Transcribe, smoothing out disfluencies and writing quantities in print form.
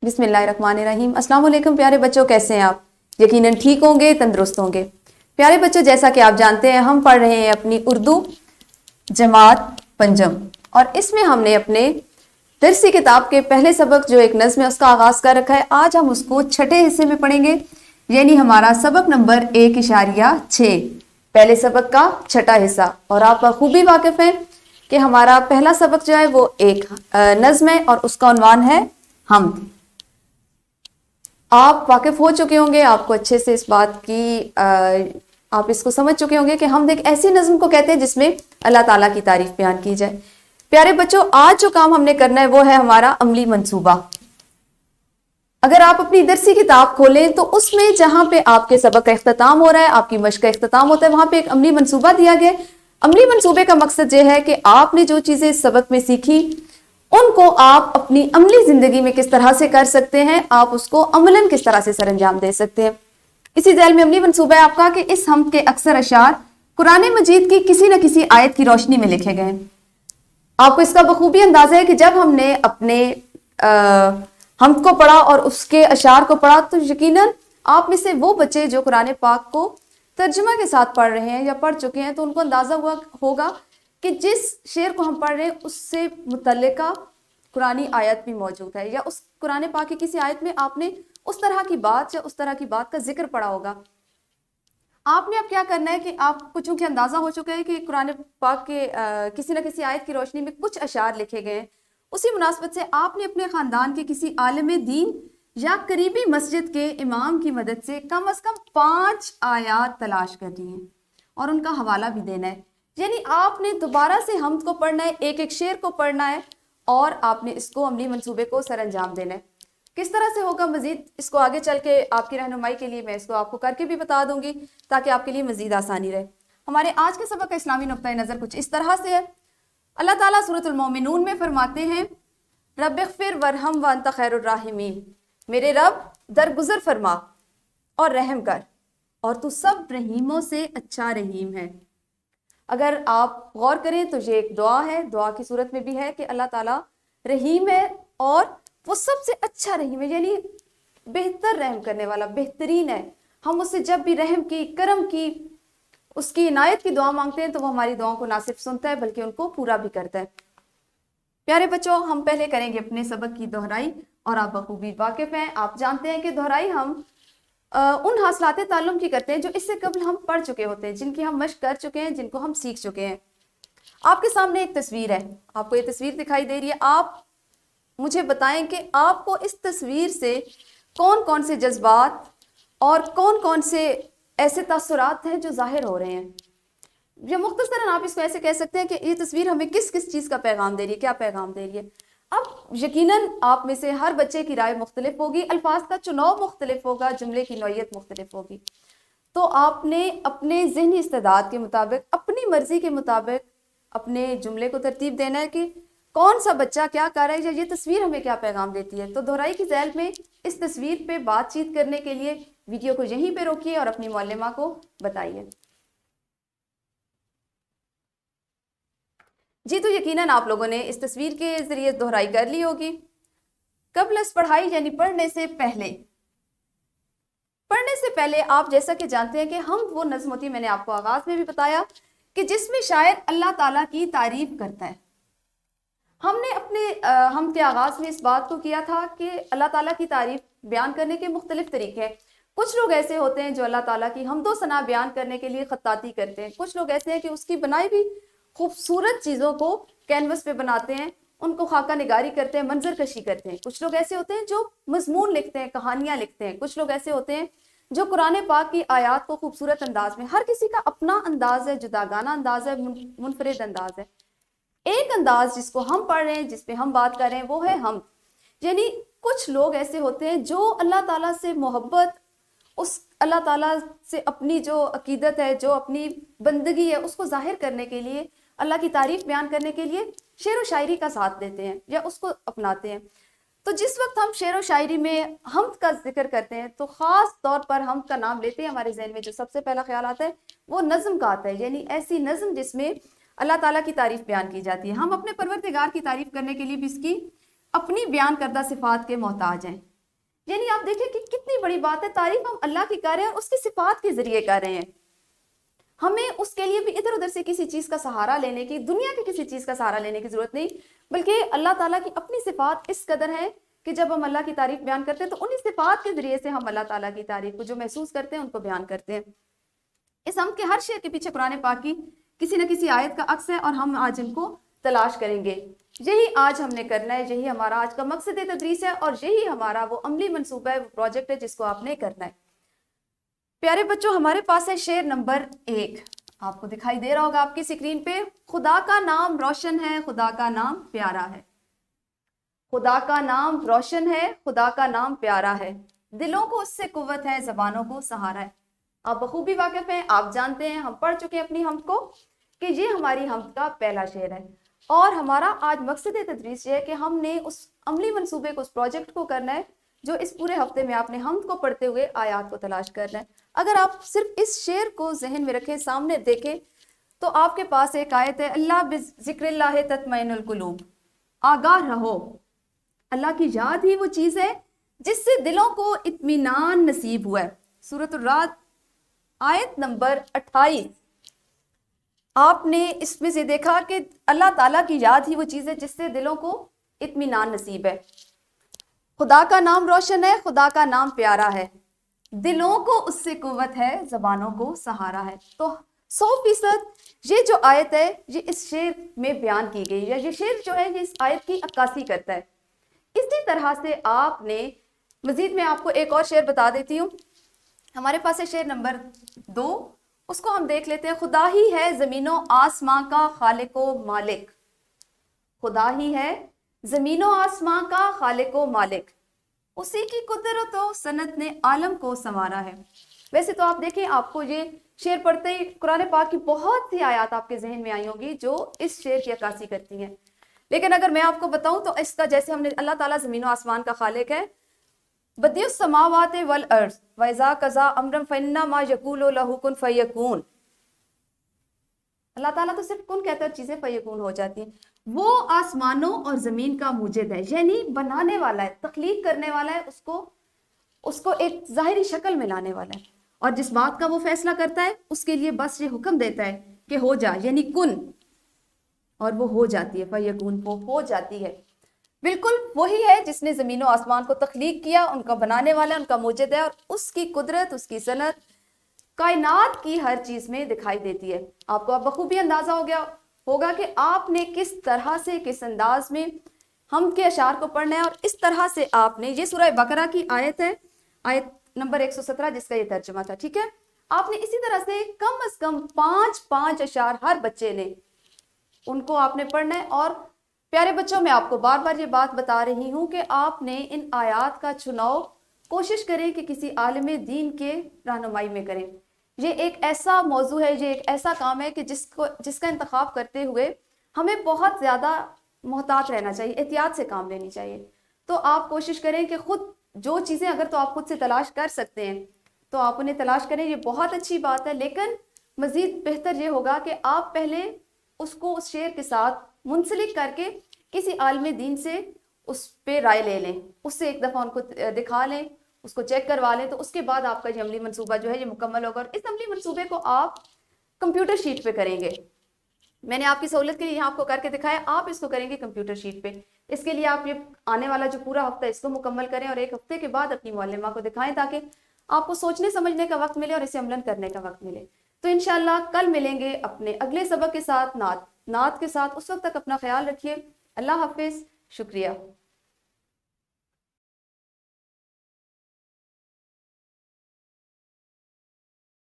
بسم اللہ الرحمن الرحیم۔ السلام علیکم پیارے بچوں، کیسے ہیں آپ؟ یقیناً ٹھیک ہوں گے، تندرست ہوں گے۔ پیارے بچوں، جیسا کہ آپ جانتے ہیں ہم پڑھ رہے ہیں اپنی اردو جماعت پنجم، اور اس میں ہم نے اپنے درسی کتاب کے پہلے سبق جو ایک نظم ہے اس کا آغاز کر رکھا ہے۔ آج ہم اس کو چھٹے حصے میں پڑھیں گے، یعنی ہمارا سبق نمبر 1.6، پہلے سبق کا چھٹا حصہ۔ اور آپ بخوبی واقف ہیں کہ ہمارا پہلا سبق جو ہے وہ ایک نظم ہے اور اس کا عنوان ہے حمد۔ آپ واقف ہو چکے ہوں گے، آپ کو اچھے سے اس بات کی آپ اس کو سمجھ چکے ہوں گے کہ حمد ایک ایسی نظم کو کہتے ہیں جس میں اللہ تعالیٰ کی تعریف بیان کی جائے۔ پیارے بچوں، آج جو کام ہم نے کرنا ہے وہ ہے ہمارا عملی منصوبہ۔ اگر آپ اپنی درسی کتاب کھولیں تو اس میں جہاں پہ آپ کے سبق کا اختتام ہو رہا ہے، آپ کی مشق کا اختتام ہوتا ہے، وہاں پہ ایک عملی منصوبہ دیا گیا ہے۔ عملی منصوبے کا مقصد یہ ہے کہ آپ نے جو چیزیں اس سبق میں سیکھی ان کو آپ اپنی عملی زندگی میں کس طرح سے کر سکتے ہیں، آپ اس کو عملاً کس طرح سے سر انجام دے سکتے ہیں۔ اسی ذیل میں عملی منصوبہ ہے آپ کا کہ اس حمد کے اکثر اشعار قرآن مجید کی کسی نہ کسی آیت کی روشنی میں لکھے گئے ہیں۔ آپ کو اس کا بخوبی اندازہ ہے کہ جب ہم نے اپنے حمد کو پڑھا اور اس کے اشعار کو پڑھا تو یقیناً آپ میں سے وہ بچے جو قرآن پاک کو ترجمہ کے ساتھ پڑھ رہے ہیں یا پڑھ چکے ہیں تو ان کو اندازہ ہوگا کہ جس شعر کو ہم پڑھ رہے ہیں اس سے متعلقہ قرآنی آیت بھی موجود ہے، یا اس قرآن پاک کی کسی آیت میں آپ نے اس طرح کی بات یا اس طرح کی بات کا ذکر پڑھا ہوگا۔ آپ نے اب کیا کرنا ہے کہ آپ کو چونکہ اندازہ ہو چکا ہے کہ قرآن پاک کے کسی نہ کسی آیت کی روشنی میں کچھ اشعار لکھے گئے ہیں، اسی مناسبت سے آپ نے اپنے خاندان کے کسی عالم دین یا قریبی مسجد کے امام کی مدد سے کم از کم 5 آیات تلاش کرنی ہیں اور ان کا حوالہ بھی دینا ہے۔ یعنی آپ نے دوبارہ سے حمد کو پڑھنا ہے، ایک ایک شعر کو پڑھنا ہے اور آپ نے اس کو عملی منصوبے کو سر انجام دینا ہے۔ کس طرح سے ہوگا مزید اس کو آگے چل کے آپ کی رہنمائی کے لیے میں اس کو آپ کو کر کے بھی بتا دوں گی تاکہ آپ کے لیے مزید آسانی رہے۔ ہمارے آج کے سبق کا اسلامی نقطۂ نظر کچھ اس طرح سے ہے۔ اللہ تعالیٰ سورۃ المومنون میں فرماتے ہیں، رب اغفر ورحم وانت خیر الراحمین، میرے رب درگزر فرما اور رحم کر اور تو سب رحیموں سے اچھا رحیم ہے۔ اگر آپ غور کریں تو یہ ایک دعا ہے، دعا کی صورت میں بھی ہے کہ اللہ تعالیٰ رحیم ہے اور وہ سب سے اچھا رحیم ہے، یعنی بہتر رحم کرنے والا، بہترین ہے۔ ہم اس سے جب بھی رحم کی، کرم کی، اس کی عنایت کی دعا مانگتے ہیں تو وہ ہماری دعاؤں کو نہ صرف سنتا ہے بلکہ ان کو پورا بھی کرتا ہے۔ پیارے بچوں، ہم پہلے کریں گے اپنے سبق کی دہرائی، اور آپ بخوبی واقف ہیں، آپ جانتے ہیں کہ دہرائی ہم ان حاصلات تعلم کی کرتے ہیں جو اس سے قبل ہم پڑھ چکے ہوتے ہیں، جن کی ہم مشق کر چکے ہیں، جن کو ہم سیکھ چکے ہیں۔ آپ کے سامنے ایک تصویر ہے، آپ کو یہ تصویر دکھائی دے رہی ہے۔ آپ مجھے بتائیں کہ آپ کو اس تصویر سے کون کون سے جذبات اور کون کون سے ایسے تاثرات ہیں جو ظاہر ہو رہے ہیں۔ یا مختصراً آپ اس کو ایسے کہہ سکتے ہیں کہ یہ تصویر ہمیں کس کس چیز کا پیغام دے رہی ہے، کیا پیغام دے رہی ہے۔ اب یقیناً آپ میں سے ہر بچے کی رائے مختلف ہوگی، الفاظ کا چناؤ مختلف ہوگا، جملے کی نوعیت مختلف ہوگی، تو آپ نے اپنے ذہنی استعداد کے مطابق، اپنی مرضی کے مطابق اپنے جملے کو ترتیب دینا ہے کہ کون سا بچہ کیا کر رہا ہے یا یہ تصویر ہمیں کیا پیغام دیتی ہے۔ تو دہرائی کی ذیل میں اس تصویر پہ بات چیت کرنے کے لیے ویڈیو کو یہیں پہ روکیے اور اپنی معلمہ کو بتائیے۔ جی، تو یقیناً آپ لوگوں نے اس تصویر کے ذریعے دہرائی کر لی ہوگی۔ قبل از پڑھائی یعنی پڑھنے سے پہلے آپ جیسا کہ جانتے ہیں کہ حمد وہ نظم ہوتی ہے، میں نے آپ کو آغاز میں بھی بتایا، کہ جس میں شاعر اللہ تعالیٰ کی تعریف کرتا ہے۔ ہم نے اپنے حمد کے آغاز میں اس بات کو کیا تھا کہ اللہ تعالیٰ کی تعریف بیان کرنے کے مختلف طریقے ہیں۔ کچھ لوگ ایسے ہوتے ہیں جو اللہ تعالیٰ کی حمد و ثنا بیان کرنے کے لیے خطاطی کرتے ہیں، کچھ لوگ ایسے ہیں کہ اس کی بنائی بھی خوبصورت چیزوں کو کینوس پہ بناتے ہیں، ان کو خاکہ نگاری کرتے ہیں، منظر کشی کرتے ہیں۔ کچھ لوگ ایسے ہوتے ہیں جو مضمون لکھتے ہیں، کہانیاں لکھتے ہیں۔ کچھ لوگ ایسے ہوتے ہیں جو قرآن پاک کی آیات کو خوبصورت انداز میں، ہر کسی کا اپنا انداز ہے، جداگانہ انداز ہے، منفرد انداز ہے۔ ایک انداز جس کو ہم پڑھ رہے ہیں، جس پہ ہم بات کر رہے ہیں، وہ ہے حمد۔ یعنی کچھ لوگ ایسے ہوتے ہیں جو اللہ تعالیٰ سے محبت، اس اللہ تعالیٰ سے اپنی جو عقیدت ہے، جو اپنی بندگی ہے، اس کو ظاہر کرنے کے لیے، اللہ کی تعریف بیان کرنے کے لیے شعر و شاعری کا ساتھ دیتے ہیں یا اس کو اپناتے ہیں۔ تو جس وقت ہم شعر و شاعری میں حمد کا ذکر کرتے ہیں تو خاص طور پر حمد کا نام لیتے ہیں، ہمارے ذہن میں جو سب سے پہلا خیال آتا ہے وہ نظم کا آتا ہے، یعنی ایسی نظم جس میں اللہ تعالیٰ کی تعریف بیان کی جاتی ہے۔ ہم اپنے پروردگار کی تعریف کرنے کے لیے بھی اس کی اپنی بیان کردہ صفات کے محتاج ہیں۔ یعنی آپ دیکھیں کہ کتنی بڑی بات ہے، تعریف ہم اللہ کی کر رہے ہیں اور اس کی صفات کے ذریعے کر رہے ہیں. ہمیں اس کے لیے بھی ادھر ادھر سے کسی چیز کا سہارا لینے کی، دنیا کی کسی چیز کا سہارا لینے کی ضرورت نہیں، بلکہ اللہ تعالیٰ کی اپنی صفات اس قدر ہے کہ جب ہم اللہ کی تعریف بیان کرتے ہیں تو انہی صفات کے ذریعے سے ہم اللہ تعالیٰ کی تعریف کو جو محسوس کرتے ہیں ان کو بیان کرتے ہیں. اس حمد کے ہر شعر کے پیچھے قرآن پاک کی کسی نہ کسی آیت کا عکس ہے اور ہم آج ان کو تلاش کریں گے. یہی آج ہم نے کرنا ہے، یہی ہمارا آج کا مقصد تدریس ہے اور یہی ہمارا وہ عملی منصوبہ ہے، وہ پروجیکٹ ہے جس کو آپ نے کرنا ہے. پیارے بچوں، ہمارے پاس ہے شعر نمبر 1. آپ کو دکھائی دے رہا ہوگا آپ کی اسکرین پہ. خدا کا نام روشن ہے، خدا کا نام پیارا ہے. خدا کا نام روشن ہے، خدا کا نام پیارا ہے. دلوں کو اس سے قوت ہے، زبانوں کو سہارا ہے. آپ بخوبی واقف ہیں، آپ جانتے ہیں، ہم پڑھ چکے ہیں اپنی حمد کو کہ یہ ہماری حمد کا پہلا شعر ہے. اور ہمارا آج مقصد تدریس یہ ہے کہ ہم نے اس عملی منصوبے کو، اس پروجیکٹ کو کرنا ہے جو اس پورے ہفتے میں آپ نے حمد کو پڑھتے ہوئے آیات کو تلاش کرنا ہے. اگر آپ صرف اس شعر کو ذہن میں رکھیں، سامنے دیکھیں، تو آپ کے پاس ایک آیت ہے، اللہ بذکر اللہ تطمئن القلوب. آگاہ رہو، اللہ کی یاد ہی وہ چیز ہے جس سے دلوں کو اطمینان نصیب ہوا ہے. سورۃ الرعد آیت نمبر 28. آپ نے اس میں سے دیکھا کہ اللہ تعالیٰ کی یاد ہی وہ چیز ہے جس سے دلوں کو اطمینان نصیب ہے. خدا کا نام روشن ہے، خدا کا نام پیارا ہے. دلوں کو اس سے قوت ہے، زبانوں کو سہارا ہے. تو 100% یہ جو آیت ہے یہ اس شعر میں بیان کی گئی ہے. یہ شعر جو ہے یہ اس آیت کی عکاسی کرتا ہے. اسی طرح سے آپ نے مزید میں آپ کو ایک اور شعر بتا دیتی ہوں. ہمارے پاس ہے شعر نمبر 2. اس کو ہم دیکھ لیتے ہیں. خدا ہی ہے زمین و آسماں کا خالق و مالک. خدا ہی ہے زمین و آسماں کا خالق و مالک. اسی کی قدرت و سنت نے عالم کو سنوارا ہے. ویسے تو آپ دیکھیں، آپ کو یہ شعر پڑھتے ہی قرآن پاک کی بہت سی آیات آپ کے ذہن میں آئی ہوں گی جو اس شعر کی عکاسی کرتی ہیں. لیکن اگر میں آپ کو بتاؤں تو اس کا، جیسے ہم نے اللہ تعالیٰ زمین و آسمان کا خالق ہے، بدیع السماوات والارض واذا قضا امرا فانما یقول له کن فیکون. اللہ تعالیٰ تو صرف کن کہتا ہے اور چیزیں فیکون ہو جاتی ہیں. وہ آسمانوں اور زمین کا موجد ہے، یعنی بنانے والا ہے، تخلیق کرنے والا ہے، اس کو ایک ظاہری شکل میں لانے والا ہے. اور جس بات کا وہ فیصلہ کرتا ہے اس کے لیے بس یہ حکم دیتا ہے کہ ہو جا، یعنی کن، اور وہ ہو جاتی ہے. فیکون، وہ ہو جاتی ہے. بالکل وہی ہے جس نے زمین و آسمان کو تخلیق کیا، ان کا بنانے والا، ان کا موجد ہے، اور اس کی قدرت، اس کی صنعت کائنات کی ہر چیز میں دکھائی دیتی ہے. آپ کو اب بخوبی اندازہ ہو گیا ہوگا کہ آپ نے کس طرح سے، کس انداز میں ہم کے اشعار کو پڑھنا ہے. اور اس طرح سے آپ نے، یہ سورہ بقرہ کی آیت ہے، آیت نمبر 117 جس کا یہ ترجمہ تھا، ٹھیک ہے. آپ نے اسی طرح سے کم از کم 5 اشعار ہر بچے نے، ان کو آپ نے پڑھنا ہے. اور پیارے بچوں، میں آپ کو بار بار یہ بات بتا رہی ہوں کہ آپ نے ان آیات کا چناؤ کوشش کریں کہ کسی عالم دین کے رہنمائی میں کریں. یہ ایک ایسا موضوع ہے، یہ ایک ایسا کام ہے کہ جس کا انتخاب کرتے ہوئے ہمیں بہت زیادہ محتاط رہنا چاہیے، احتیاط سے کام لینی چاہیے. تو آپ کوشش کریں کہ خود جو چیزیں اگر تو آپ خود سے تلاش کر سکتے ہیں تو آپ انہیں تلاش کریں، یہ بہت اچھی بات ہے. لیکن مزید بہتر یہ ہوگا کہ آپ پہلے اس کو اس شعر کے ساتھ منسلک کر کے کسی عالم دین سے اس پہ رائے لے لیں، اس سے ایک دفعہ ان کو دکھا لیں، اس کو چیک کروا لیں. تو اس کے بعد آپ کا یہ عملی منصوبہ جو ہے یہ مکمل ہوگا. اور اس عملی منصوبے کو آپ کمپیوٹر شیٹ پہ کریں گے. میں نے آپ کی سہولت کے لیے یہاں آپ کو کر کے دکھایا، آپ اس کو کریں گے کمپیوٹر شیٹ پہ. اس کے لیے آپ یہ آنے والا جو پورا ہفتہ اس کو مکمل کریں اور ایک ہفتے کے بعد اپنی معلمہ کو دکھائیں تاکہ آپ کو سوچنے سمجھنے کا وقت ملے اور اسے عملاً کرنے کا وقت ملے. تو انشاءاللہ کل ملیں گے اپنے اگلے سبق کے ساتھ، نعت کے ساتھ. اس وقت تک اپنا خیال رکھیے. اللہ حافظ. شکریہ.